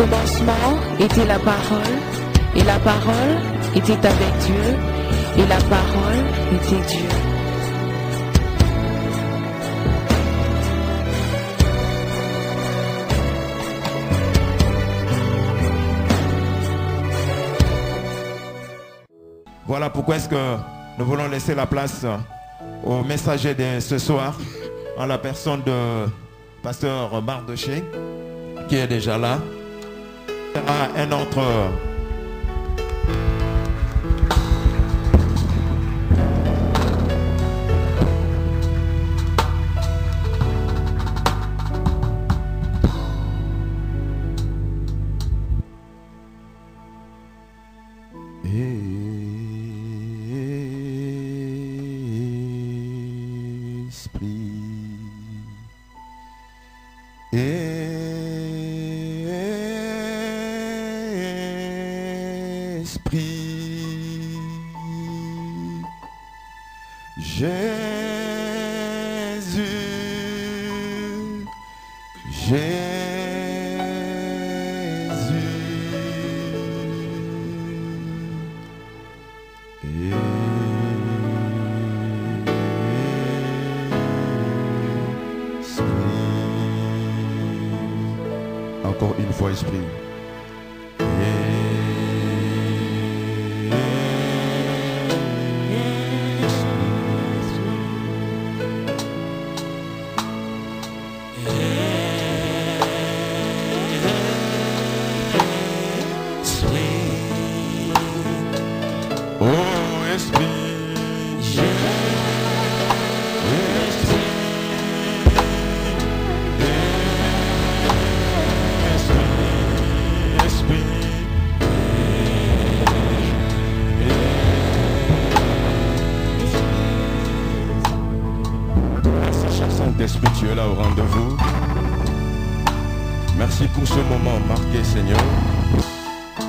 commencement était la parole, et la parole était avec Dieu, et la parole était Dieu. Voilà pourquoi est-ce que nous voulons laisser la place au messager de ce soir, en la personne de pasteur Mardoché, qui est déjà là. À un autre. Encore une fois, Esprit. Saint-Esprit, tu es là au rendez-vous. Merci pour ce moment marqué, Seigneur.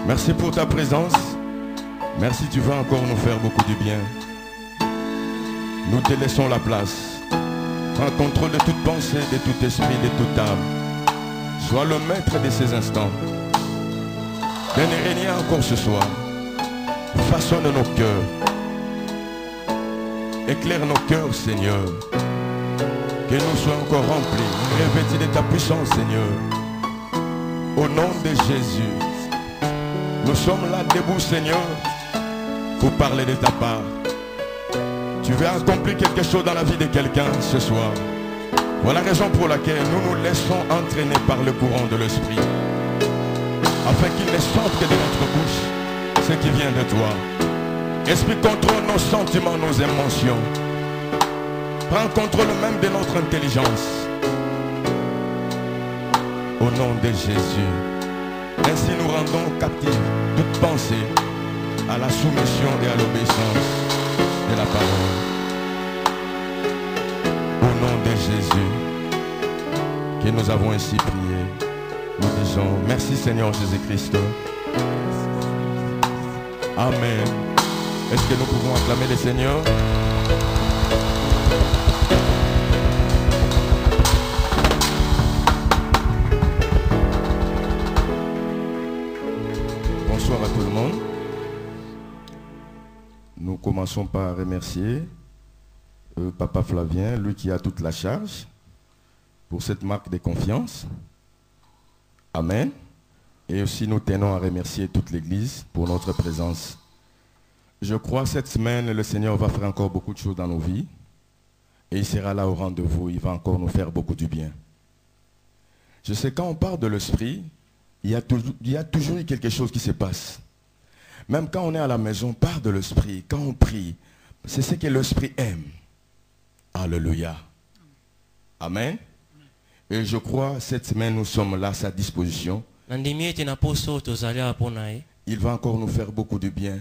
Merci pour ta présence. Merci, tu vas encore nous faire beaucoup de bien. Nous te laissons la place. Prends contrôle de toute pensée, de tout esprit, de toute âme. Sois le maître de ces instants. Viens régner encore ce soir. Façonne nos cœurs. Éclaire nos cœurs, Seigneur. Que nous soyons encore remplis, revêtis de ta puissance, Seigneur. Au nom de Jésus, nous sommes là debout, Seigneur, pour parler de ta part. Tu veux accomplir quelque chose dans la vie de quelqu'un ce soir. Voilà la raison pour laquelle nous nous laissons entraîner par le courant de l'Esprit, afin qu'il ne sorte que de notre bouche ce qui vient de toi. Esprit, contrôle nos sentiments, nos émotions. Prends contrôle même de notre intelligence. Au nom de Jésus. Ainsi nous rendons captifs toute pensée à la soumission et à l'obéissance de la parole. Au nom de Jésus, que nous avons ainsi prié, nous disons merci Seigneur Jésus-Christ. Amen. Est-ce que nous pouvons acclamer le Seigneur? Bonsoir à tout le monde. Nous commençons par remercier Papa Flavien, lui qui a toute la charge, pour cette marque de confiance. Amen. Et aussi nous tenons à remercier toute l'Église pour notre présence. Je crois que cette semaine, le Seigneur va faire encore beaucoup de choses dans nos vies. Et il sera là au rendez-vous. Il va encore nous faire beaucoup du bien. Je sais, quand on parle de l'Esprit, il y a toujours eu quelque chose qui se passe. Même quand on est à la maison, on parle de l'Esprit. Quand on prie, c'est ce que l'Esprit aime. Alléluia. Amen. Et je crois, cette semaine, nous sommes là à sa disposition. Il va encore nous faire beaucoup de bien.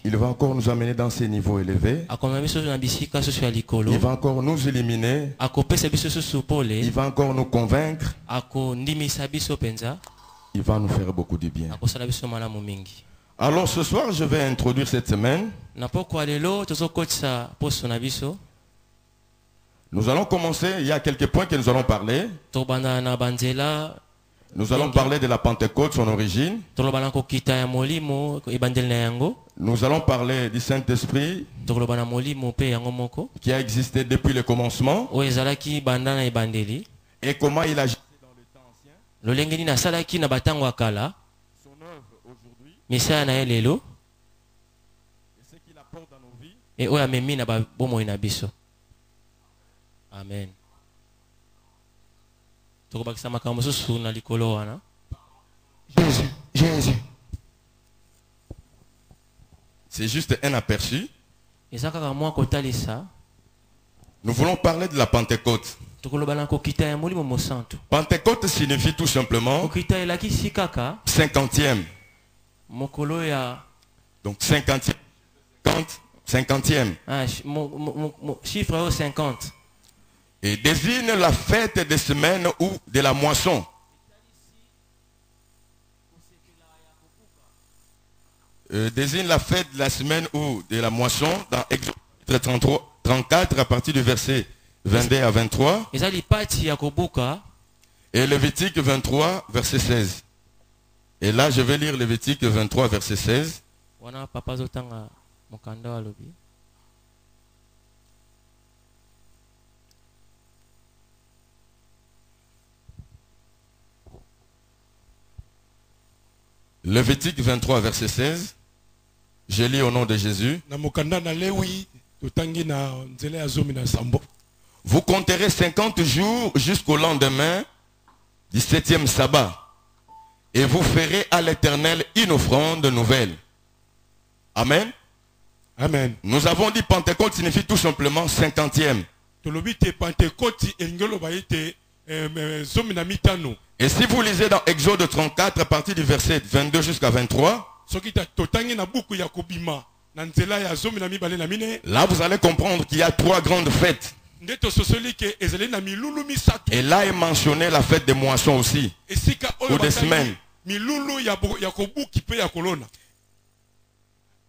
Il va encore nous amener dans ces niveaux élevés. Il va encore nous éliminer. Il va encore nous convaincre. Il va nous faire beaucoup de bien. Alors ce soir, je vais introduire cette semaine. Nous allons commencer, il y a quelques points que nous allons parler. Nous allons parler de la Pentecôte, son origine. Nous allons parler du Saint-Esprit qui a existé depuis le commencement et comment il agit dans le temps ancien. Son œuvre aujourd'hui et ce qu'il apporte dans nos vies. Amen. Jésus. C'est juste un aperçu. Nous voulons parler de la Pentecôte. Pentecôte signifie tout simplement 50e. Donc 50e. 50e. Chiffre 50. Et désigne la fête des semaines ou de la moisson. Désigne la fête de la semaine ou de la moisson dans Exode 34 à partir du verset 22 à 23. Et Lévitique 23 verset 16. Et là je vais lire Lévitique 23 verset 16. Lévitique 23 verset 16. Je lis au nom de Jésus. Vous compterez 50 jours jusqu'au lendemain du 7e sabbat. Et vous ferez à l'Éternel une offrande nouvelle. Amen. Amen. Nous avons dit Pentecôte signifie tout simplement 50e. Et si vous lisez dans Exode 34 à partir du verset 22 jusqu'à 23, là vous allez comprendre qu'il y a 3 grandes fêtes. Et là est mentionné la fête des moissons aussi, ou des semaines.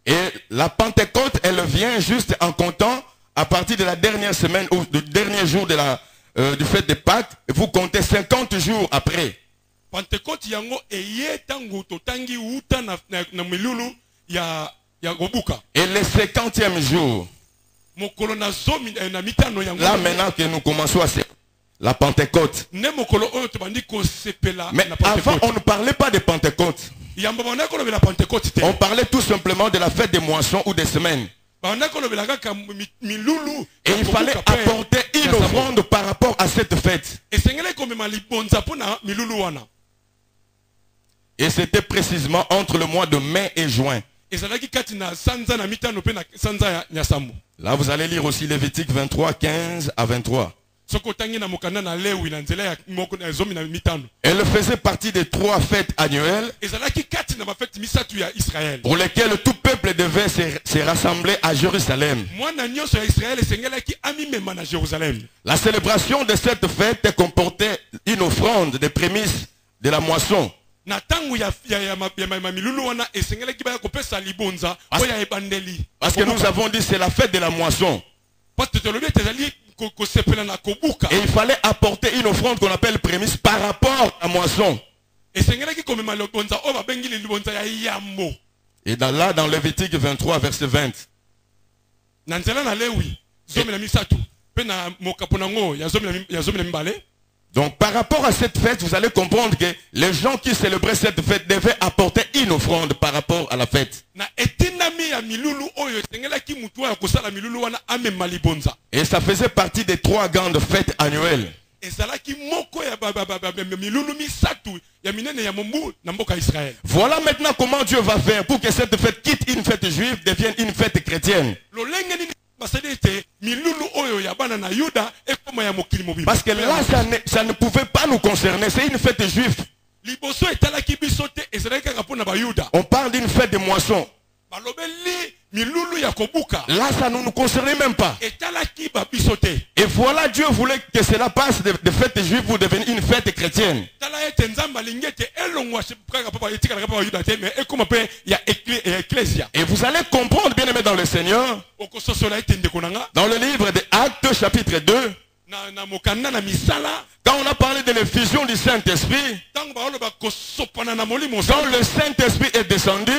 Et la Pentecôte, elle vient juste en comptant à partir de la dernière semaine ou du dernier jour de la du fait des Pâques, vous comptez 50 jours après. Et le 50e jour, là maintenant que nous commençons à la Pentecôte. Mais avant on ne parlait pas de Pentecôte. On parlait tout simplement de la fête des moissons ou des semaines. Et il fallait apporter une offrande par rapport à cette fête. Et c'était précisément entre le mois de mai et juin. Là vous allez lire aussi Lévitique 23, 15 à 23. Elle faisait partie des 3 fêtes annuelles pour lesquelles tout peuple devait se rassembler à Jérusalem. La célébration de cette fête comportait une offrande des prémices de la moisson. Parce que nous avons dit c'est la fête de la moisson. Et il fallait apporter une offrande qu'on appelle prémisse par rapport à la moisson. Et dans Lévitique 23 verset 20. Donc par rapport à cette fête, vous allez comprendre que les gens qui célébraient cette fête devaient apporter une offrande par rapport à la fête. Et ça faisait partie des 3 grandes fêtes annuelles. Voilà maintenant comment Dieu va faire pour que cette fête quitte une fête juive, devienne une fête chrétienne. Parce que là, ça ne pouvait pas nous concerner. C'est une fête juive. On parle d'une fête de moisson. Là, ça ne nous concernait même pas. Et voilà, Dieu voulait que cela passe de fête juive pour devenir une fête chrétienne. Et vous allez comprendre, bien aimé dans le Seigneur, dans le livre des Actes, chapitre 2, Quand on a parlé de l'effusion du Saint-Esprit, quand le Saint-Esprit est descendu,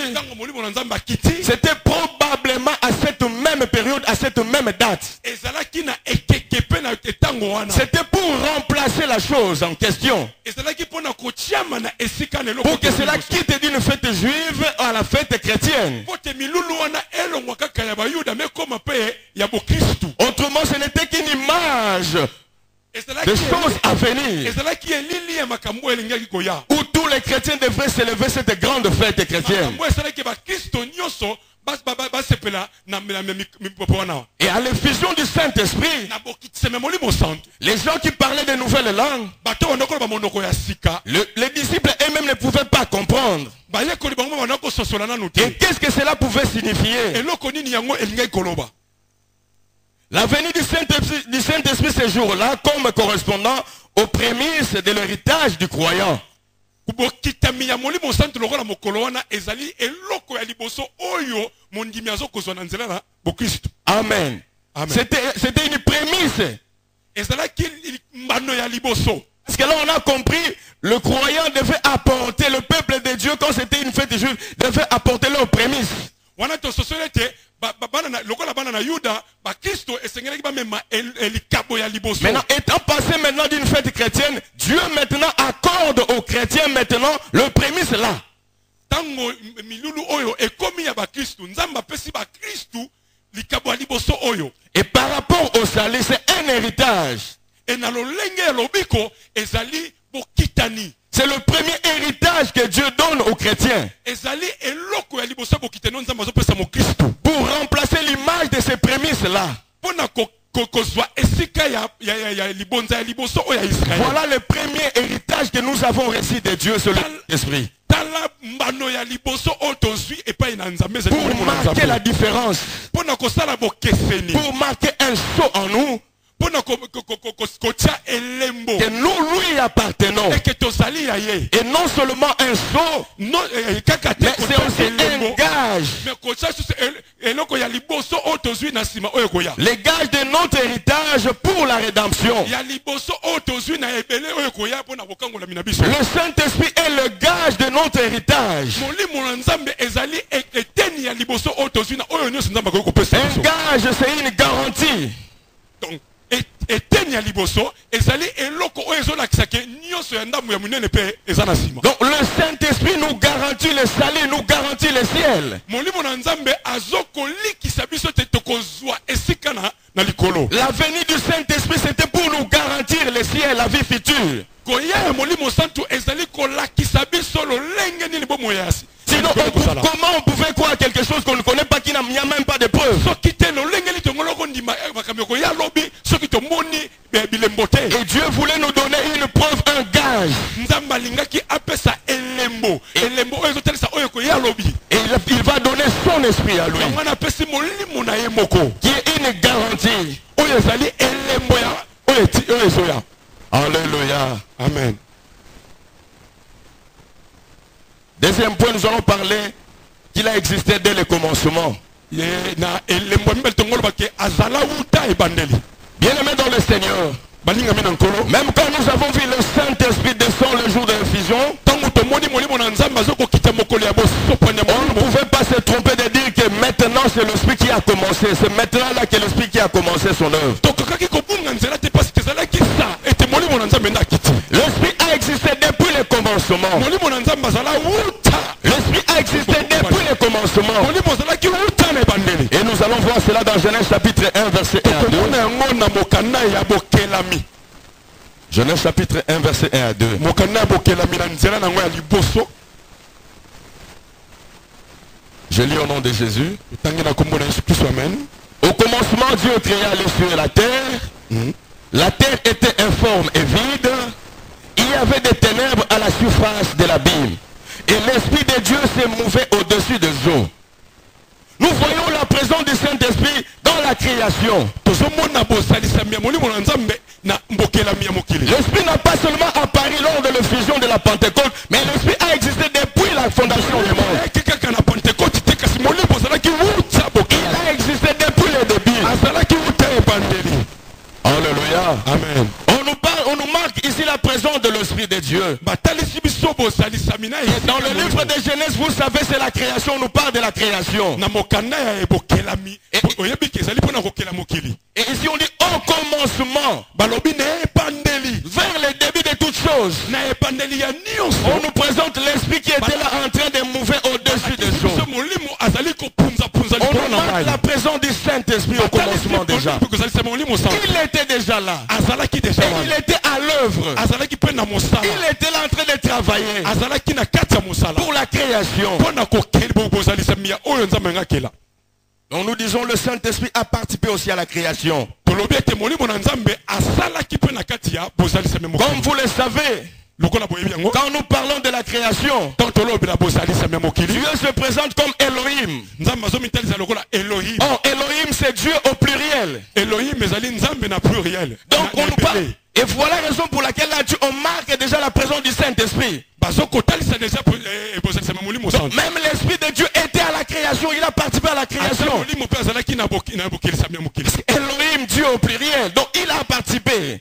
c'était probablement à cette même période, à cette même date. C'était pour remplacer la chose en question. Pour que cela quitte d'une fête juive à la fête chrétienne. Autrement, ce n'était qu'une image des choses à venir, où tous les chrétiens devraient célébrer cette grande fête chrétienne. Et à l'effusion du Saint-Esprit, les gens qui parlaient de nouvelles langues, les disciples eux-mêmes ne pouvaient pas comprendre. Et qu'est-ce que cela pouvait signifier? La venue du Saint-Esprit ce jour-là, comme correspondant aux prémices de l'héritage du croyant. Amen. C'était une prémisse. Parce que là on a compris, le croyant devait apporter, le peuple de Dieu, quand c'était une fête juive, devait apporter leurs prémices. Maintenant, étant passé maintenant d'une fête chrétienne, Dieu maintenant accorde aux chrétiens maintenant le prémisse là. Et par rapport au salut, c'est un héritage. C'est le premier héritage que Dieu donne aux chrétiens. Pour remplacer l'image de ces prémices-là. Voilà le premier héritage que nous avons reçu de Dieu sur l'esprit. Pour marquer la différence. Pour marquer un saut en nous. Que nous lui appartenons. Et non seulement un saut, mais c'est aussi un gage. Les gages de notre héritage pour la rédemption. Le Saint-Esprit est le gage de notre héritage. Un gage, c'est une garantie. Donc le Saint-Esprit nous garantit le salut, nous garantit le ciel. La venue du Saint-Esprit, c'était pour nous garantir le ciel, la vie future. Sinon, comment on pouvait croire quelque chose qu'on ne connaît pas, qu'il n'y a même pas de preuve? Et Dieu voulait nous donner une preuve, un gage. Et il va donner son esprit à lui, qui est une garantie. Alléluia. Amen. Deuxième point, nous allons parler qu'il a existé dès le commencement. Bien-aimés dans le Seigneur, même quand nous avons vu le Saint-Esprit descendre le jour de l'effusion, on ne pouvait pas se tromper de dire que maintenant c'est l'Esprit qui a commencé. C'est maintenant là que l'Esprit qui a commencé son œuvre. L'Esprit a existé depuis le commencement. L'Esprit a existé depuis le commencement. Et nous allons voir cela dans Genèse chapitre 1 verset 1 à 2. Genèse chapitre 1 verset 1 à 2. Je lis au nom de Jésus. Au commencement, Dieu créa les cieux et la terre. La terre était informe et vide. Il y avait des ténèbres à la surface de l'abîme. Et l'Esprit de Dieu se mouvait au-dessus des eaux. Nous voyons la présence du Saint-Esprit dans la création. L'Esprit n'a pas seulement apparu lors de l'effusion de la Pentecôte, mais l'Esprit a existé depuis la fondation du monde. Il a existé depuis le début. Alléluia. Amen. l'Esprit de Dieu. Et dans le livre de Genèse, vous savez, c'est la création, on nous parle de la création. Et ici on dit au commencement, vers le début de toutes choses. On nous présente l'Esprit qui était là en train de mouver au-dessus des choses. On nous marque la présence du Saint-Esprit au commencement déjà. Il était déjà là. Et il était à l'œuvre. Il était là en train de travailler pour la création. Donc nous disons le Saint-Esprit a participé aussi à la création. Comme vous le savez, quand nous parlons de la création, Dieu se présente comme Elohim. Oh, Elohim c'est Dieu au pluriel. Donc on nous parle. Et voilà la raison pour laquelle là on marque déjà la présence du Saint-Esprit. Même l'Esprit de Dieu était à la création, il a participé à la création. Elohim, Dieu au pluriel, donc il a participé.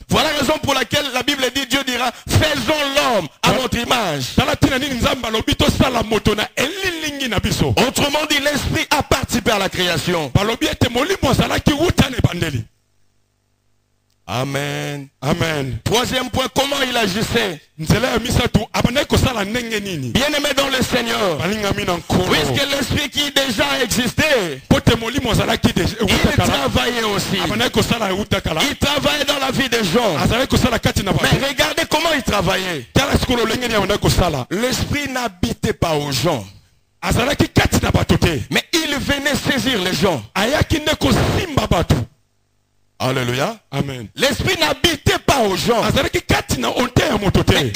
Voilà la raison pour laquelle la Bible dit, Dieu dira, faisons l'homme à notre image. Autrement dit, l'Esprit a participé à la création. Amen. Amen. Troisième point, comment il agissait? Bien-aimé dans le Seigneur, puisque l'Esprit qui déjà existait, il travaillait aussi. Il travaillait dans la vie des gens. Mais regardez comment il travaillait. L'Esprit n'habitait pas aux gens. Mais il venait saisir les gens. Alléluia. Amen. L'Esprit n'habitait pas aux gens. Mais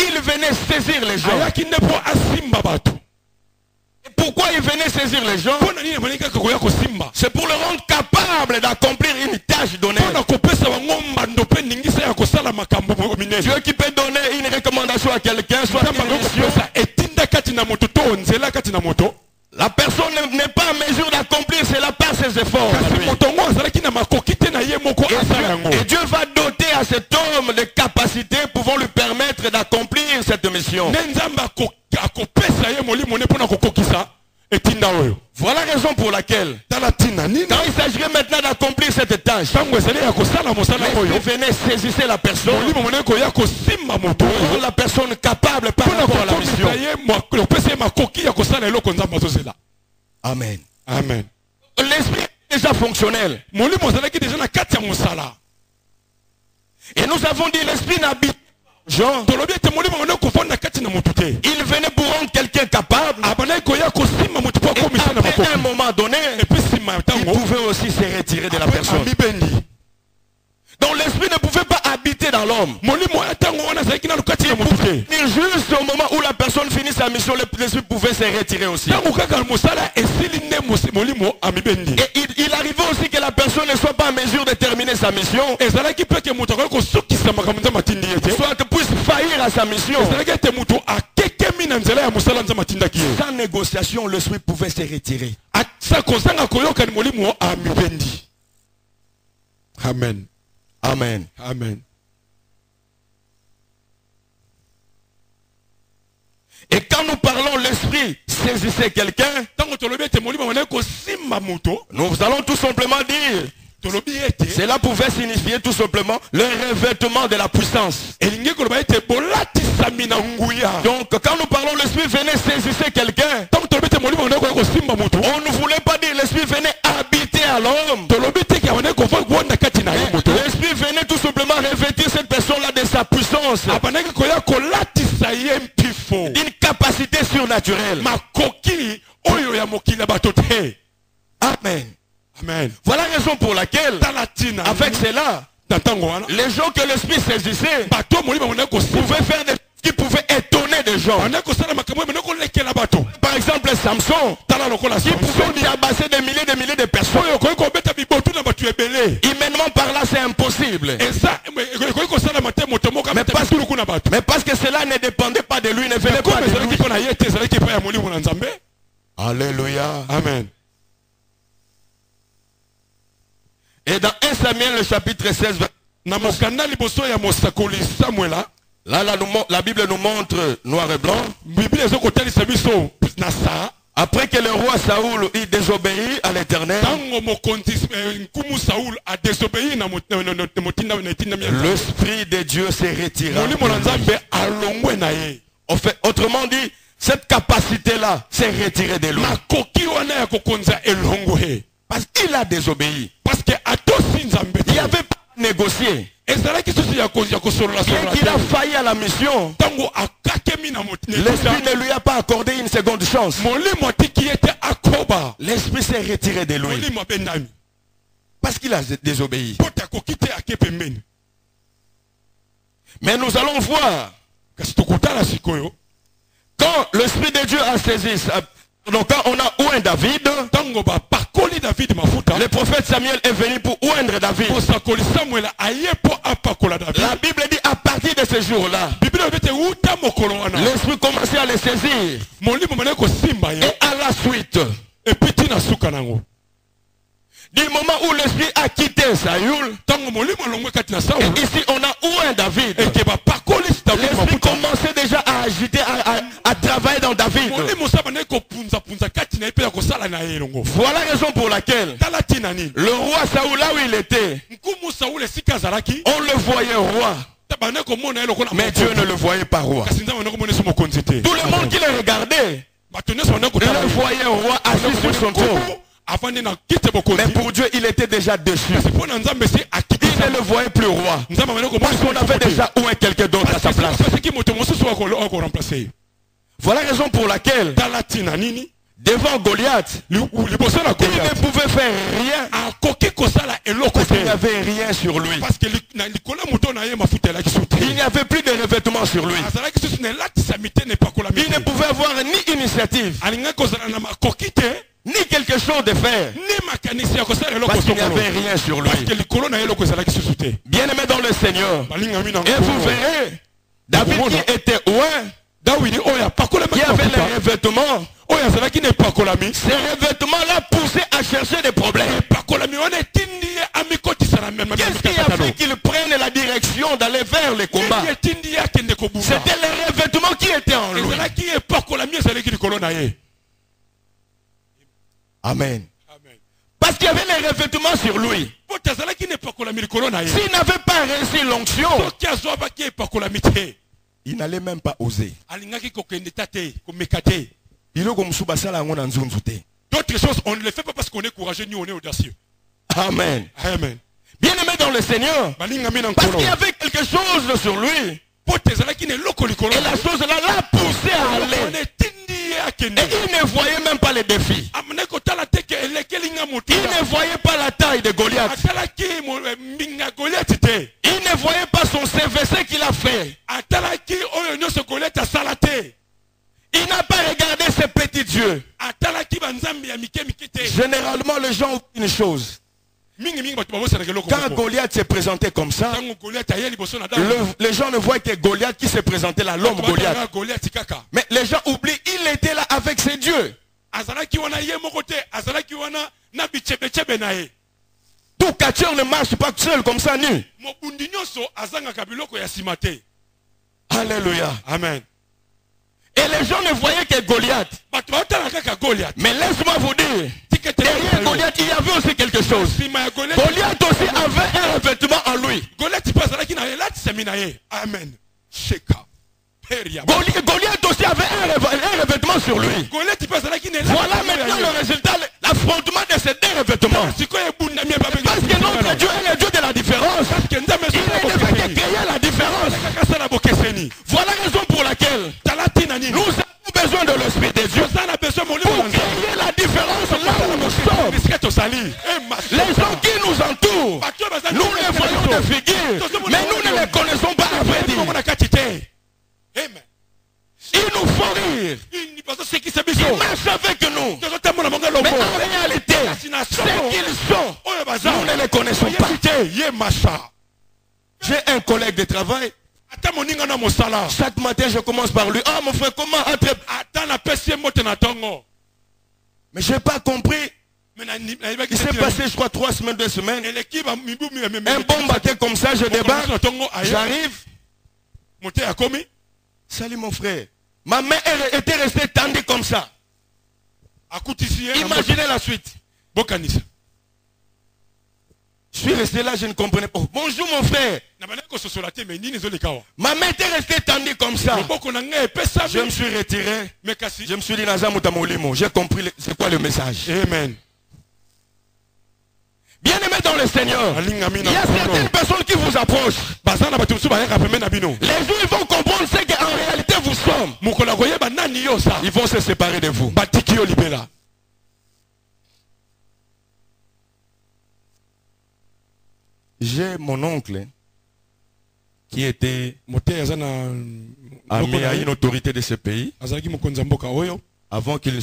il venait saisir les gens. Et pourquoi il venait saisir les gens? C'est pour le rendre capable d'accomplir une tâche donnée. Dieu qui peut donner une recommandation à quelqu'un, soit une mission. La personne n'est pas en mesure d'accomplir cela par ses efforts. Et Dieu va doter à cet homme de capacités pouvant lui permettre d'accomplir cette mission. Voilà la raison pour laquelle, quand il s'agirait maintenant d'accomplir cette tâche, l'Esprit venait saisir la personne, la personne capable par rapport à la mission. Amen. Amen. L'Esprit est déjà fonctionnel. Et nous avons dit l'Esprit n'habite Jean. Il venait pour rendre quelqu'un capable. Et après un moment donné, il pouvait aussi se retirer de la personne. Donc l'Esprit ne pouvait pas habiter dans l'homme. Il pouvait venir juste au moment où la personne finit sa mission, l'Esprit pouvait se retirer aussi. Et il arrivait aussi que la personne ne soit pas en mesure de terminer sa mission. Soit puisse faillir à sa mission. Sans négociation, l'Esprit pouvait se retirer. Amen. Amen. Amen. Et quand nous parlons l'Esprit saisissait quelqu'un, nous allons tout simplement dire, cela pouvait signifier tout simplement le revêtement de la puissance. Donc quand nous parlons l'Esprit venait saisir quelqu'un, on ne voulait pas dire l'Esprit venait habiter à l'homme. L'Esprit venait tout simplement revêtir cette personne-là de sa puissance, d'une capacité surnaturelle. Amen. Amen. Voilà la raison pour laquelle, avec cela, les gens que l'Esprit saisissait pouvaient faire des choses qui pouvaient étonner des gens. Par exemple, Samson, qui pouvait tabasser des milliers de personnes. Humainement par là, c'est impossible. Mais parce que cela ne dépendait pas de lui, ne venait pas de lui. Alléluia. Amen. Et dans 1 Samuel, le chapitre 16, Na mokanda liboso ya mosakoli Samuela. Là, la Bible nous montre noir et blanc. Bible ezokotalisa biso na sa. Après que le roi Saoul il désobéit à l'Éternel, l'Esprit de Dieu s'est retiré. Autrement dit, cette capacité-là s'est retirée de lui. Parce qu'il a désobéi. Il avait pas négocié. Bien qu'il a failli à la mission, l'Esprit ne lui a pas accordé une seconde chance. L'Esprit s'est retiré de lui. Parce qu'il a désobéi. Mais nous allons voir. Quand l'Esprit de Dieu a saisi ça. Donc quand on a oint David, le prophète Samuel est venu pour oindre David. La Bible dit à partir de ce jour-là, l'Esprit commençait à le saisir. Et à la suite, du moment où l'Esprit a quitté Saül, et ici on a oint David. L'Esprit commençait déjà à agiter, à travailler dans David. Voilà la raison pour laquelle le roi Saül, là où il était, on le voyait roi. Mais Dieu ne le voyait pas roi. Tout le monde qui le regardait, le voyait roi assis sur son trône. Mais pour Dieu, il était déjà dessus. Il ne le voyait plus roi. Parce qu'on avait déjà oint quelqu'un d'autre à sa place. Voilà la raison pour laquelle, devant Goliath, il ne pouvait faire rien. Parce qu'il n'y avait rien sur lui. Il n'y avait plus de revêtement sur lui. Il ne pouvait avoir ni initiative, ni quelque chose de faire. Parce qu'il n'y avait rien sur lui. Bien aimé dans le Seigneur. Et vous verrez, David qui était oint, qui avait les revêtements. Ces revêtements-là poussaient à chercher des problèmes. Qu'est-ce qui a fait qu'ils prennent la direction d'aller vers les combats? C'était les revêtements qui étaient en lui. Amen. Parce qu'il y avait les revêtements sur lui. S'il n'avait pas reçu l'onction, il n'allait même pas oser. D'autres choses, on ne les fait pas parce qu'on est courageux ni on est audacieux. Amen. Amen. Bien aimé dans le Seigneur. Parce qu'il y avait quelque chose sur lui. Et la chose là l'a poussé à aller. Et il ne voyait même pas les défis. Il ne voyait pas la taille de Goliath. Il ne voyait pas son CVC qu'il a fait. Il n'a pas regardé ses petits dieux. Généralement, les gens ont une chose. Quand Goliath s'est présenté comme ça, les gens ne voient que Goliath qui s'est présenté là, l'homme Goliath. Mais les gens oublient, il était là avec ses dieux. Tout catcheur ne marche pas seul comme ça nu. Alléluia. Amen. Et les gens ne voyaient que Goliath. Mais laisse-moi vous dire, derrière Goliath, il y avait aussi quelque chose. Goliath aussi avait un revêtement en lui. Amen. Goliath aussi avait un revêtement sur lui. Voilà maintenant le résultat, l'affrontement de ces deux revêtements. Parce que notre Dieu est le Dieu de la différence. Il ne fait que créer la différence. Voilà la raison pour laquelle nous avons besoin de l'Esprit de Dieu pour créer la différence là où nous sommes. Les gens qui nous entourent, nous les voyons de figures, mais nous ne les connaissons pas à vrai dire. Ils nous font rire. Ils marchent avec nous. Mais en réalité, ce qu'ils sont, nous ne les connaissons pas. J'ai un collègue de travail. Chaque matin, je commence par lui. Ah, mon frère, comment? Mais je n'ai pas compris. Il s'est passé, je crois, 3 semaines, 2 semaines. Un bon matin comme ça, je débarque, j'arrive. Salut mon frère. Ma main était restée tendue comme ça. Imaginez la suite. Je suis resté là, je ne comprenais pas. Bonjour mon frère. Ma main était restée tendue comme ça. Je me suis retiré. Je me suis dit, j'ai compris c'est quoi le message. Amen. Bien aimé dans le Seigneur, il y a certaines personnes qui vous approchent. Les jours ils vont comprendre ce qu'en réalité vous sommes. Ils vont se séparer de vous. J'ai mon oncle qui était amené à une autorité de ce pays avant qu'il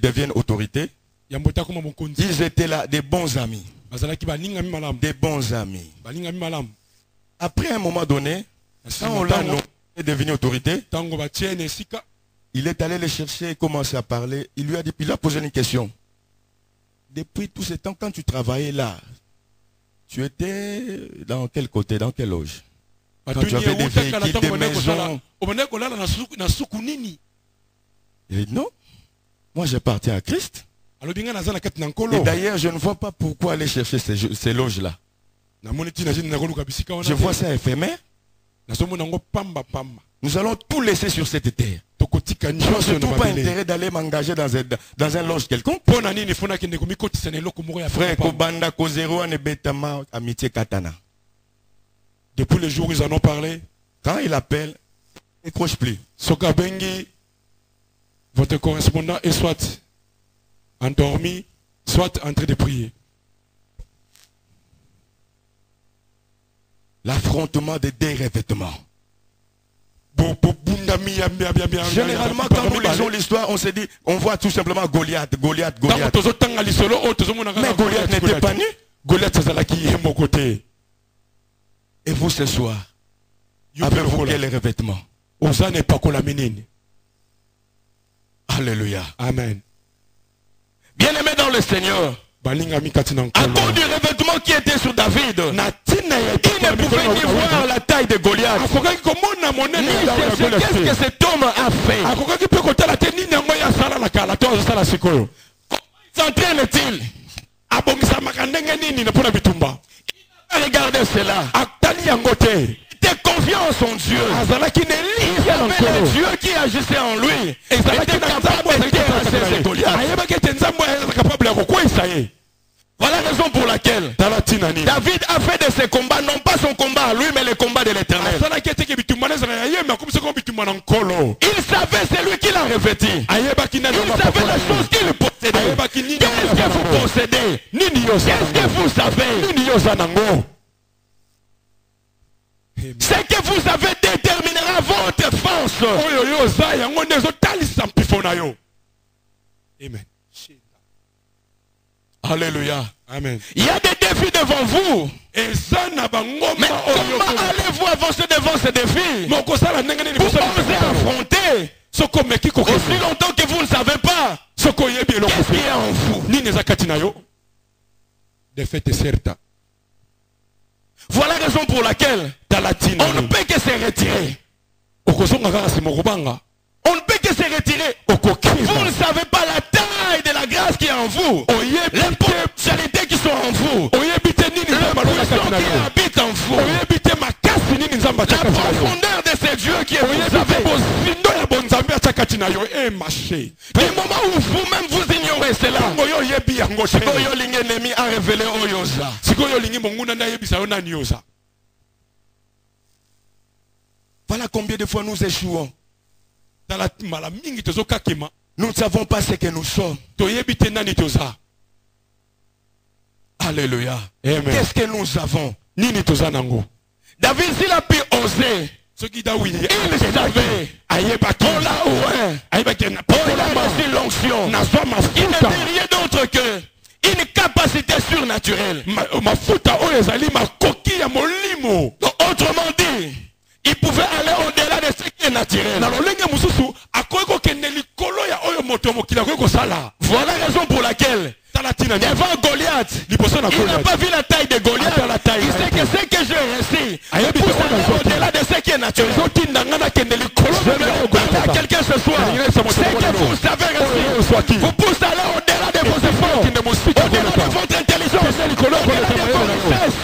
devienne autorité. Ils étaient là des bons amis. Des bons amis. Après un moment donné, quand on l'a devenu autorité, il est allé le chercher et commencer à parler. Il a posé une question. Depuis tout ce temps, quand tu travaillais là, tu étais dans quel côté, dans quelle loge? Quand tu avais des véhicules, des maisons. Il dit non, moi j'appartiens à Christ. Et d'ailleurs, je ne vois pas pourquoi aller chercher ces loges-là. Je vois ça éphémère. Nous allons tout laisser sur cette terre. Je n'ai surtout pas intérêt d'aller m'engager dans un loge quelconque. Frère, Kobanda, Kozero, Nebetama, Amitié Katana. Depuis le jour où ils en ont parlé, quand il appelle, il ne décroche plus. Sokabengi, votre correspondant est soit endormi, soit en train de prier. L'affrontement des revêtements. Généralement, quand nous lisons l'histoire, on se dit, on voit tout simplement Goliath. Mais Goliath n'était pas nu. Et vous ce soir, avez-vous quel revêtement? Alléluia. Amen. Bien aimé dans le Seigneur, à cause du revêtement qui était sur David, il ne pouvait ni voir la taille de Goliath, ni chercher qu'est-ce que cet homme a fait. S'entraîne-t-il? Regardez cela. Il était confiant en son Dieu. Il y avait le Dieu qui agissait en lui. Il était capable de terrasser Goliath. Voilà la raison pour laquelle David a fait de ses combats, non pas son combat à lui, mais le combat de l'Éternel. Il savait celui qui l'a revêti. Il savait la chose qu'il possédait. Qu'est-ce que vous possédez? Qu'est-ce que vous savez? Ce que vous avez déterminera votre force. Amen. Alléluia. Amen. Il y a des défis devant vous. Mais comment allez-vous avancer devant ces défis? Vous osez affronter. Aussi longtemps que vous ne savez pas qu'est-ce qu'il y a en vous. Voilà la raison pour laquelle on ne peut que se retirer. On ne peut que se retirer. Vous ne savez pas la taille de la grâce qui est en vous. Les potentialités qui sont en vous. Le puissant qui habite en vous. La profondeur de ce Dieu qui est vous savez. Du moment où vous-même vous ignorez cela, l'ennemi a révélé Oyosa. Voilà combien de fois nous échouons. Nous ne savons pas ce que nous sommes. Alléluia. Qu'est-ce que nous avons? David, s'il a pu oser, il savait. On l'a oué. On a reçu l'onction. Il n'était rien d'autre que une capacité surnaturelle. Autrement dit, il pouvait aller au-delà de ce qui est naturel. Voilà la raison pour laquelle devant Goliath. Il n'a pas vu la taille de Goliath. Il sait que ce que j'ai réussi pousse au-delà de ce qui est naturel. Je vais parler à quelqu'un ce soir. Ce que vous avez réussi vous pousse à aller au-delà de vos efforts, au-delà de votre intelligence, au-delà de vos richesses.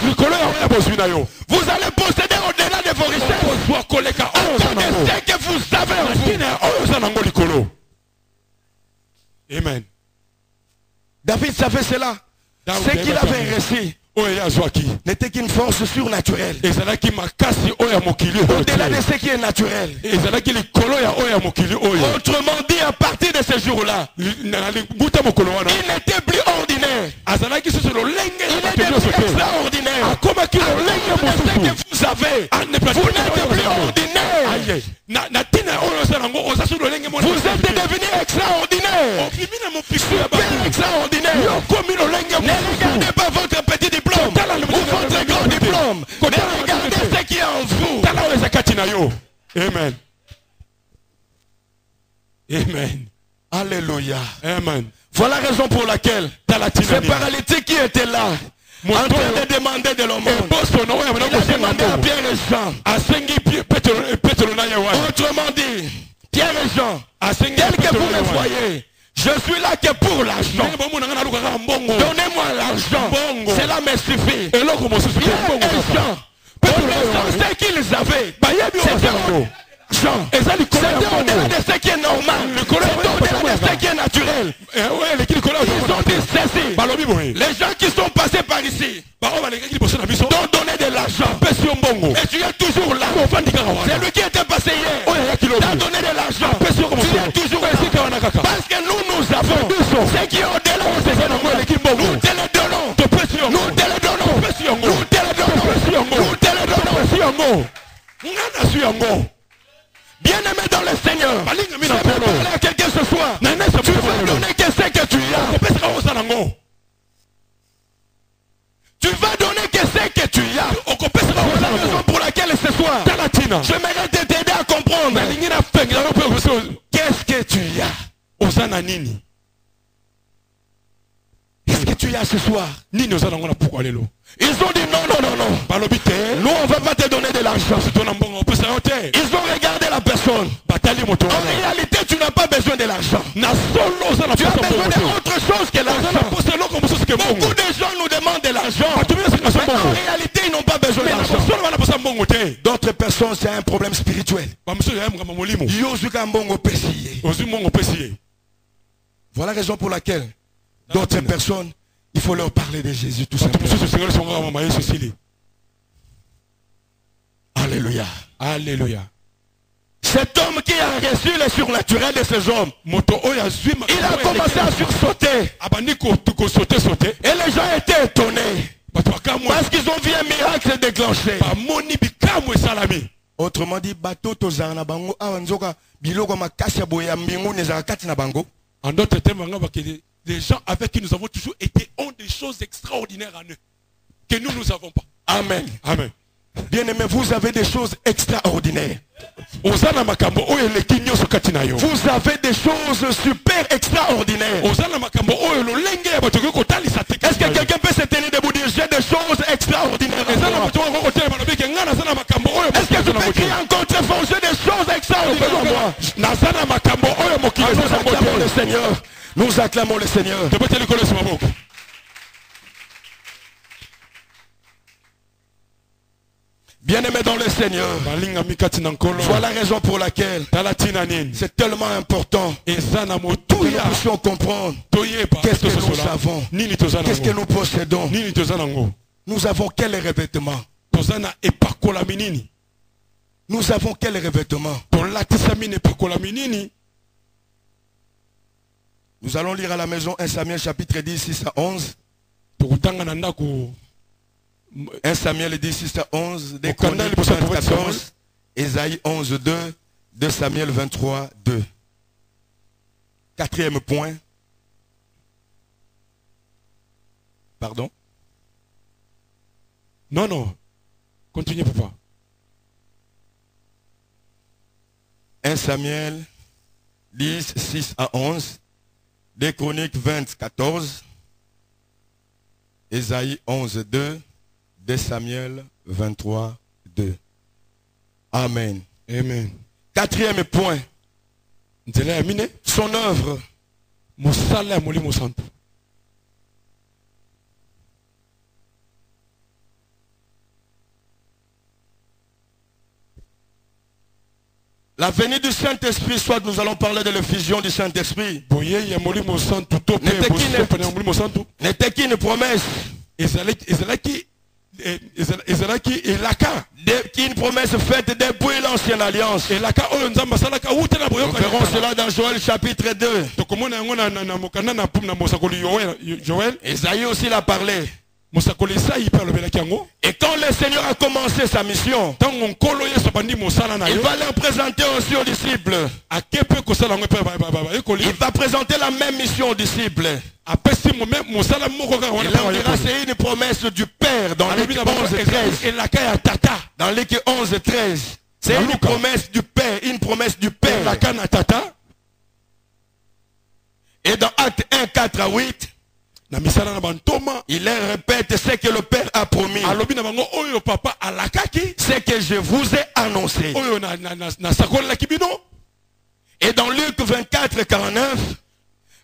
Vous allez posséder au-delà de vos richesses. Ce que vous avez en vous. Amen. David savait cela. Ce qu'il avait réussi n'était qu'une force surnaturelle. Au-delà de ce qui est naturel. Autrement dit, à partir de ce jour-là, il n'était plus ordinaire. Il était plus extraordinaire. Ce que vous avez, vous n'êtes plus ordinaire. Vous êtes devenu extraordinaire. Super extraordinaire. Ne regardez pas votre petit diplôme ou votre grand diplôme. Mais regardez ce qui est en vous. Amen. Amen. Alléluia. Amen. Voilà la raison pour laquelle ce paralytique qui était là, en train de demander de l'aumône, il a demandé à Pierre et Jean. Autrement dit, Pierre et Jean, tel que vous me voyez, je suis là que pour l'argent. Donnez-moi l'argent. Cela me suffit. Pierre et Jean, pour l'instant, ce qu'ils avaient, c'était au-delà de ce qui est normal. C'était au-delà de ce qui est naturel. Ils ont dit ceci. Les gens qui sont passés par ici t'ont donné de l'argent. Et tu es toujours là. C'est lui qui était passé hier. T'as donné de l'argent. Tu es toujours là. Parce que nous avons ce qui est au-delà de ce qui est normal. Nous te le donnons. Nous te le donnons. Nous te le donnons. Nous te le donnons. Bien-aimé dans le Seigneur, je vais parler à quelqu'un ce soir. Tu vas donner que ce que tu as. Tu vas donner que ce que tu as. C'est la raison pour laquelle ce soir, j'aimerais t'aider à comprendre. Qu'est-ce que tu as? Qu'est-ce que tu as ce soir? Ils ont dit non. Nous on ne va pas te donner de l'argent. Ils ont regardé la personne. En réalité tu n'as pas besoin de l'argent. Tu as besoin d'autre chose que l'argent. Beaucoup de gens nous demandent de l'argent. Mais en réalité ils n'ont pas besoin de l'argent. D'autres personnes c'est un problème spirituel. Voilà la raison pour laquelle d'autres personnes, il faut leur parler de Jésus tout simplement. Alléluia. Alléluia. Cet homme qui a reçu le surnaturel de ces hommes, il a commencé à sursauter. Et les gens étaient étonnés. Parce qu'ils ont vu un miracle déclenché. Autrement dit, en d'autres termes, les gens avec qui nous avons toujours été ont des choses extraordinaires en eux que nous n'avons pas. Amen. Amen. Bien-aimés, vous avez des choses extraordinaires. Vous avez des choses super extraordinaires. Est-ce que quelqu'un peut se tenir debout et dire j'ai des choses extraordinaires? Est-ce que tu peux crier encore très fort, j'ai des choses extraordinaires? Nous acclamons le Seigneur. Nous acclamons le Seigneur. Bien-aimé dans le Seigneur, voilà la raison pour laquelle c'est tellement important que nous puissions comprendre qu'est-ce que nous savons, qu'est-ce que nous possédons. Nous avons quel revêtement? Nous avons quel revêtement? Nous allons lire à la maison 1 Samuel chapitre 10, 6 à 11. 1 Samuel 10, 6 à 11, des Chroniques 14, Ésaïe 11, 2, 2 Samuel 23, 2. Quatrième point. Pardon? Non. Continuez, papa. 1 Samuel 10, 6 à 11, des Chroniques 20, 14, Ésaïe 11, 2. 2 Samuel 23, 2. Amen. Amen. Quatrième point. Son œuvre. La venue du Saint-Esprit, soit nous allons parler de l'effusion du Saint-Esprit, n'était qu'une promesse. Une promesse faite depuis l'ancienne alliance. Nous verrons cela dans Joël chapitre 2. Esaïe aussi l'a parlé. Et quand le Seigneur a commencé sa mission, il va leur présenter aussi aux disciples. Il va présenter la même mission aux disciples. Il leur dira c'est une promesse du Père dans Luc 11:13. Dans Luc 11:13. C'est une promesse du Père, une promesse du Père. Et dans Acte 1, 4 à 8, il leur répète ce que le Père a promis. Ce que je vous ai annoncé. Et dans Luc 24, 49,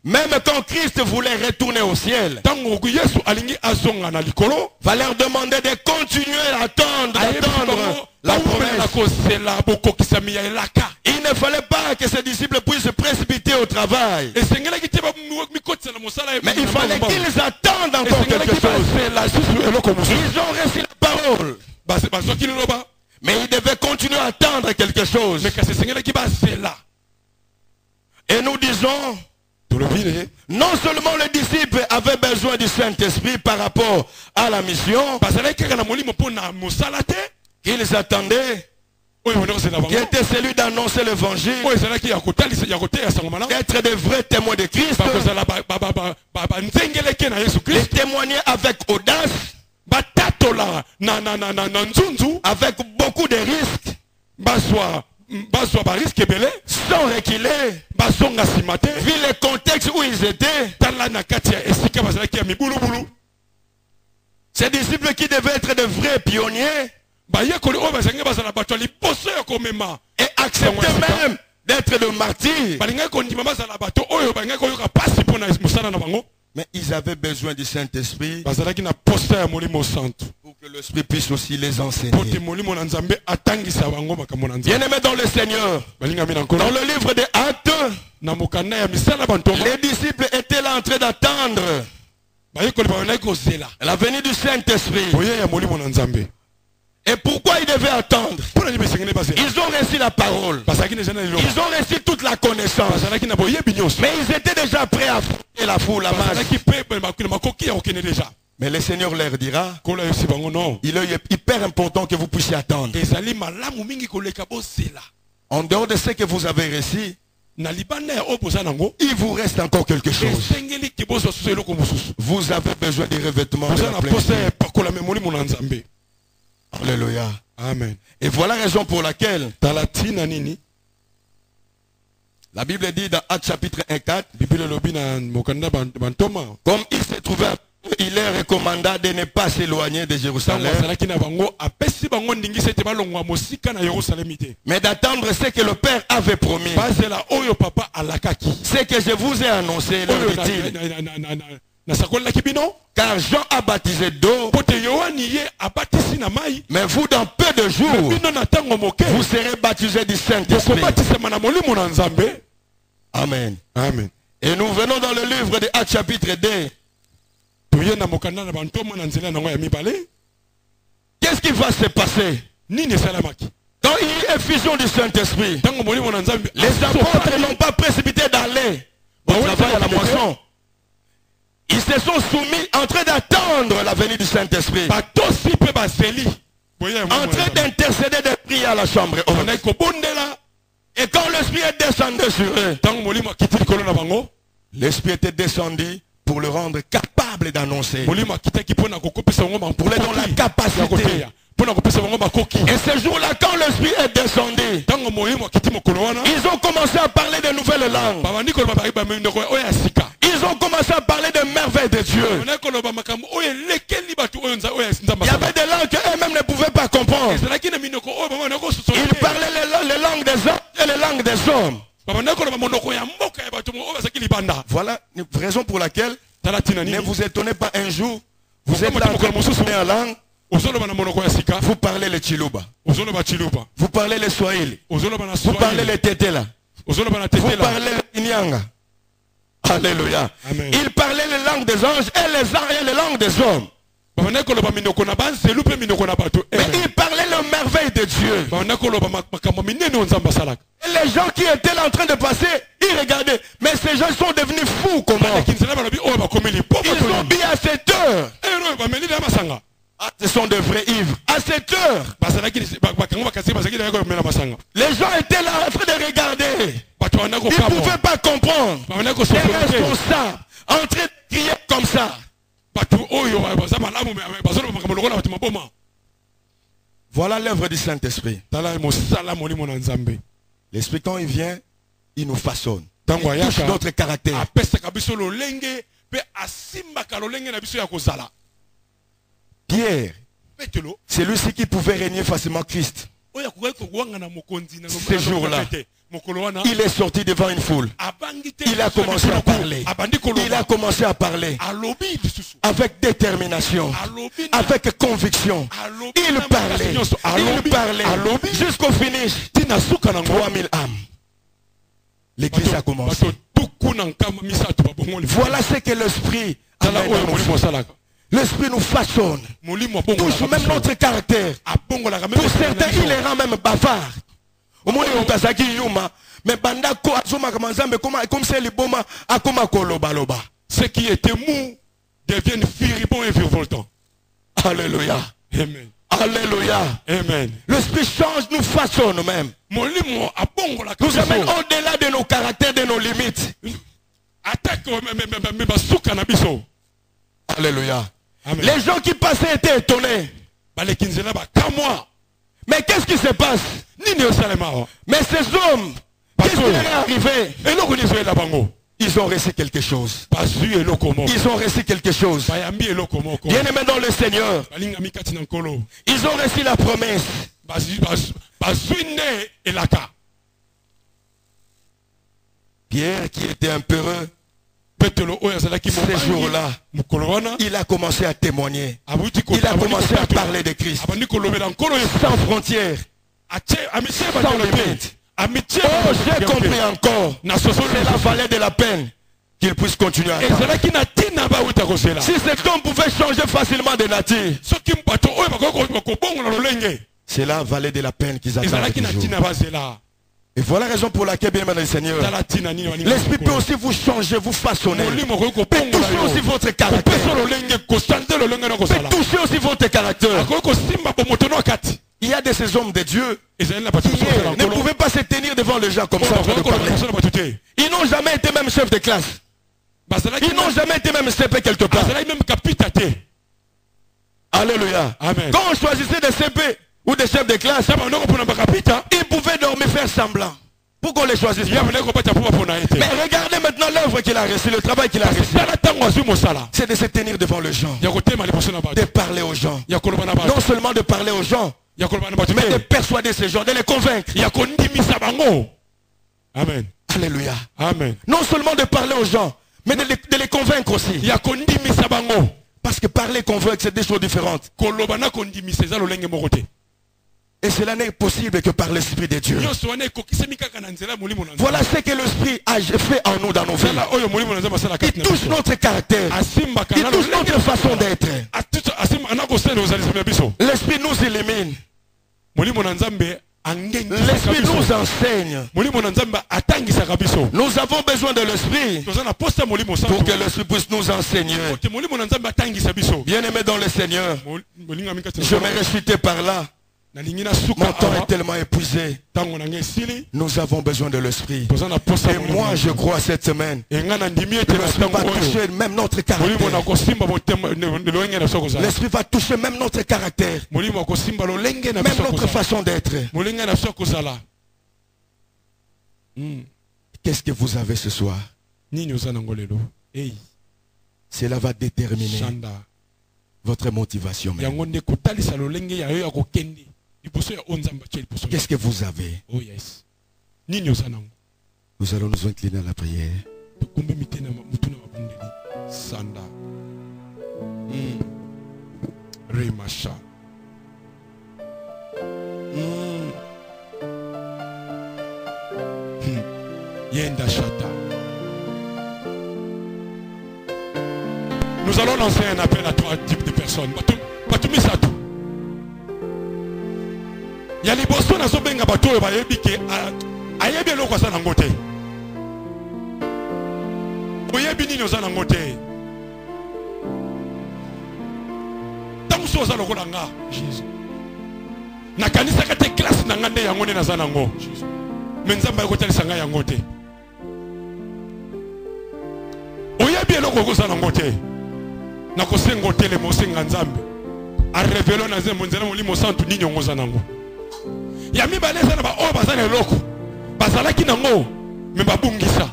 même quand Christ voulait retourner au ciel, va leur demander de continuer à attendre la promesse. Il ne fallait pas que ses disciples puissent se précipiter au travail. Mais il fallait qu'ils attendent encore quelque chose. Ils ont reçu la parole. Mais ils devaient continuer à attendre quelque chose. Et nous disons, non seulement les disciples avaient besoin du Saint-Esprit par rapport à la mission qu'ils attendaient, qui était celui d'annoncer l'évangile, d'être des vrais témoins de Christ, de témoigner avec audace, avec beaucoup de risques, sans reculer, vu le contexte où ils étaient. Ces disciples qui devaient être de vrais pionniers et accepter même d'être de martyrs. Mais ils avaient besoin du Saint-Esprit pour que l'Esprit puisse aussi les enseigner. Bien-aimés dans le Seigneur, dans le livre des Actes, les disciples étaient là en train d'attendre la venue du Saint-Esprit. Et pourquoi ils devaient attendre? Ils ont reçu la parole. Ils ont reçu toute la connaissance. Mais ils étaient déjà prêts à affronter la foule, la masse. Mais le Seigneur leur dira, il est hyper important que vous puissiez attendre. En dehors de ce que vous avez reçu, il vous reste encore quelque chose. Vous avez besoin des revêtements de la plénitude. Alléluia. Amen. Et voilà la raison pour laquelle la Bible dit dans Actes chapitre 1:4, comme il s'est trouvé, il leur recommanda de ne pas s'éloigner de Jérusalem, mais d'attendre ce que le Père avait promis. Ce que je vous ai annoncé, leur dit-il. Car Jean a baptisé d'eau, mais vous dans peu de jours, vous serez baptisés du Saint-Esprit. Amen. Amen. Et nous venons dans le livre de Actes chapitre 2. Qu'est-ce qui va se passer quand il y a effusion du Saint-Esprit? Les apôtres n'ont pas précipité d'aller au travail à la moisson. Ils se sont soumis en train d'attendre la venue du Saint-Esprit, en train d'intercéder des prières à la chambre haute. Et quand l'Esprit est descendu sur eux, l'Esprit était descendu pour le rendre capable d'annoncer, pour les donner la capacité. Et ce jour-là, quand l'Esprit est descendu, ils ont commencé à parler de nouvelles langues. Ils ont commencé à parler de merveilles de Dieu. Il y avait des langues qu'eux-mêmes ne pouvaient pas comprendre. Ils parlaient les langues des hommes et les langues des hommes. Voilà une raison pour laquelle ne vous étonnez pas un jour, vous êtes là en train de parler en langue, vous parlez le Chiluba, vous parlez le Swahili, vous parlez le Tetela, vous parlez le Nyanga. Alléluia. Il parlait les langues des anges et les langues des hommes. Mais il parlait le merveille de Dieu. Et les gens qui étaient là en train de passer, ils regardaient. Mais ces gens sont devenus fous comment? Ils ont bu à cette heure. Ah, ce sont de vrais ivres. À cette heure, les gens étaient là en train de regarder. Ils ne pouvaient pas comprendre. Les responsables en train de crier comme ça. Voilà l'œuvre du Saint-Esprit. L'Esprit, quand il vient, il nous façonne. Il touche notre caractère. Pierre, c'est lui-ci qui pouvait régner facilement Christ. Ce jour-là, il est sorti devant une foule. Il a commencé à parler. Il a commencé à parler avec détermination, avec conviction. Il parlait jusqu'au finish. 3000 âmes. L'église a commencé. Voilà ce que l'Esprit amène. L'Esprit nous façonne, touche même notre caractère. Pour certains, il les rend même bavards. Mais ceux qui étaient mous deviennent furibonds et virevoltants. Alléluia. Amen. Alléluia. Amen. L'Esprit change, nous façonne même. Nous amène au-delà de nos caractères, de nos limites. Alléluia. Amen. Les gens qui passaient étaient étonnés. Mais qu'est-ce qui se passe? Mais ces hommes, qu'est-ce qui leur est arrivé? Ils ont reçu quelque chose. Ils ont reçu quelque chose. Bien-aimés dans le Seigneur, ils ont reçu la promesse. Pierre, qui était un peureux, ces jours-là, il a commencé à témoigner. Il a commencé à parler de Christ. Sans frontières. Sans limite. Oh, j'ai compris encore. C'est la vallée de la peine qu'il puisse continuer à parler. Si cet homme pouvait changer facilement de nature, c'est la vallée de la peine qu'ils attendent toujours. Et voilà la raison pour laquelle, bien aimé le Seigneur, l'Esprit peut aussi vous changer, vous façonner. Peut toucher aussi votre caractère. Peut toucher aussi votre caractère. Il y a de ces hommes de Dieu qui ne pouvaient pas se tenir devant les gens comme ça. Ils n'ont jamais été même chef de classe. Ils n'ont jamais été même CP quelque part. Alléluia. Quand on choisissait des CP ou des chefs de classe, ils pouvaient dormir, faire semblant pour qu'on les choisisse. Mais regardez maintenant l'œuvre qu'il a reçue, le travail qu'il a reçu. C'est de se tenir devant les gens, de parler aux gens. Non seulement de parler aux gens, mais de persuader ces gens, de les convaincre. Amen. Alléluia. Amen. Non seulement de parler aux gens, mais de les convaincre aussi. Parce que parler et convaincre, c'est des choses différentes. Et cela n'est possible que par l'Esprit de Dieu. Voilà ce que l'Esprit a fait en nous dans nos vies. Il touche notre caractère. Il touche notre façon d'être. L'Esprit nous illumine. L'Esprit nous enseigne. Nous avons besoin de l'Esprit pour que l'Esprit puisse nous enseigner. Bien-aimé dans le Seigneur, je me réfutais par là. Mon temps est tellement épuisé. Nous avons besoin de l'Esprit. Et moi je crois cette semaine que l'Esprit va toucher même notre caractère. L'Esprit va toucher même notre caractère, même notre façon d'être. Qu'est-ce que vous avez ce soir? Cela va déterminer Chanda. votre motivation. même. Yango nde kotalisa lolenge ya yo ya kokende. Liboso ya onzamba tche liboso. Qu'est-ce que vous avez? Oh yes. Nini ozanango. Nous allons nous incliner à la prière. Tukumbe mitena mutuna mabundeli. Sanda. Remasha. Yenda Shata. Nous allons lancer un appel à trois types de personnes. Batumi Sato. Il y a les boston à Sobenga Bato et Bayebike à Yebelo Kwasanangote. Oyebini Nozanangote. Tamso Zalokolanga. Jésus. Nakanisa kate classe nangande yangone nazanango. Jésus. Menzamba yokotali sanga yangote. Oyebi eloko kozanangote. Nakosengo tele mosenga nzambe. A révélo na zembo nzela molimo santu ninyo ngozanango. Ya mi baleza na ba o bazana eloko. Bazalaki nango me babungisa.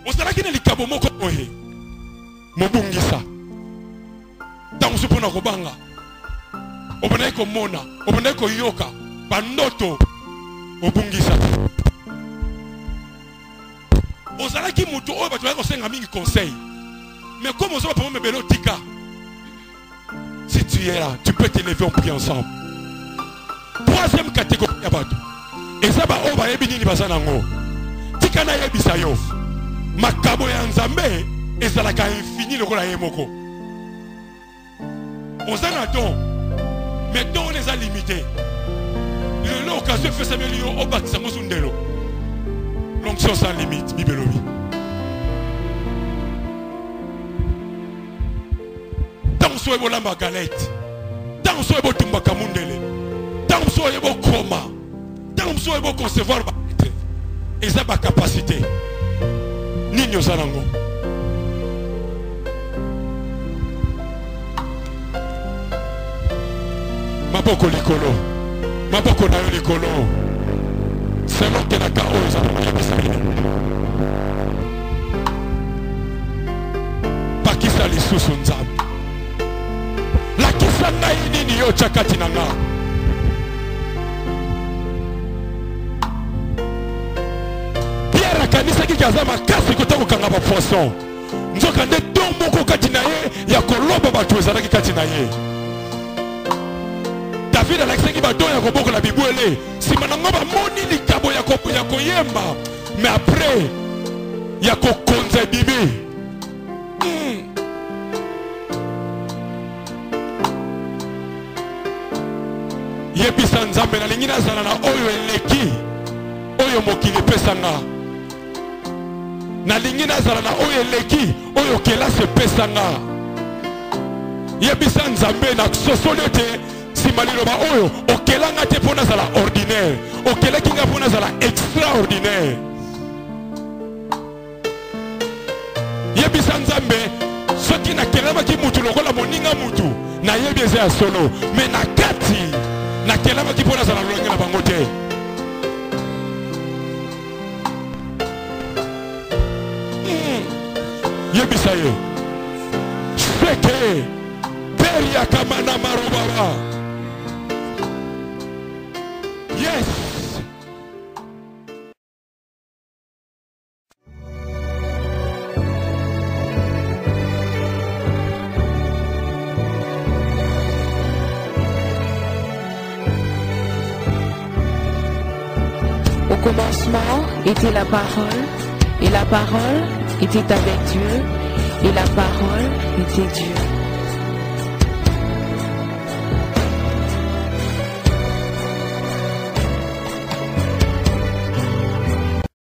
Ozalaki na likabo moko oye. Mobungisa. Tangu supona kobanga. Obonai ko mona, obonai ko yoka, bandoto obungisa. Ozalaki mutu oyo bato bako senga mingi conseil. Mais comme on se va pour me belo tika. Si tu es là, tu peux t'élever, on prie ensemble. Troisième catégorie ya bato. Eza ba oba yebi nini bazanango. Tika na yebisa yo. Makabo ya nzambe ezalaka infini lokola ye moko. Ozana don. Mais donc on les a limités. L'occasion fait ça au bas de Samosundelo. L'onction sans limite, Bibelobi. Tant soit bon lamba galette. Tant soit bon tumba kamundele. Tant soit bon coma. Tant soit bon concevoir. Et ça ma capacité. Nino Zanango. Maboko likolo. Maboko na yo likolo. Selon que la kao za Pakisa lisusu nzambe. La kisanga nini yo chakati na nga. Pierre kanisa kikaza makasi kotako kanga ba poisson. Nzoka nde dombo ko kati na ye ya koloba batu ezalaki kati na ye. David alakisaki bato ya koboko la bibwele sima nango bamoni likabo ya koyemba mais après ya kokonza bibi yebisa nzambe nalingi nazala na oyo eleki oyo mokili epesanga nalingi nazala na oyo eleki oyo kelasi epesanga yebisa nzambe na sosoli te Simalilo ba oyo okelanga te pona zala ordinaire okelaki nga pona zala extraordinaire yebisa nzambe soki nakelamaki mutu lokola moninga mutu na yebi eza ya solo me na kati nakelamaki pona zala lolenge na bango te yebisa ye seke peria kamana marobaba. Yes. Au commencement était la parole, et la parole était avec Dieu, et la parole était Dieu.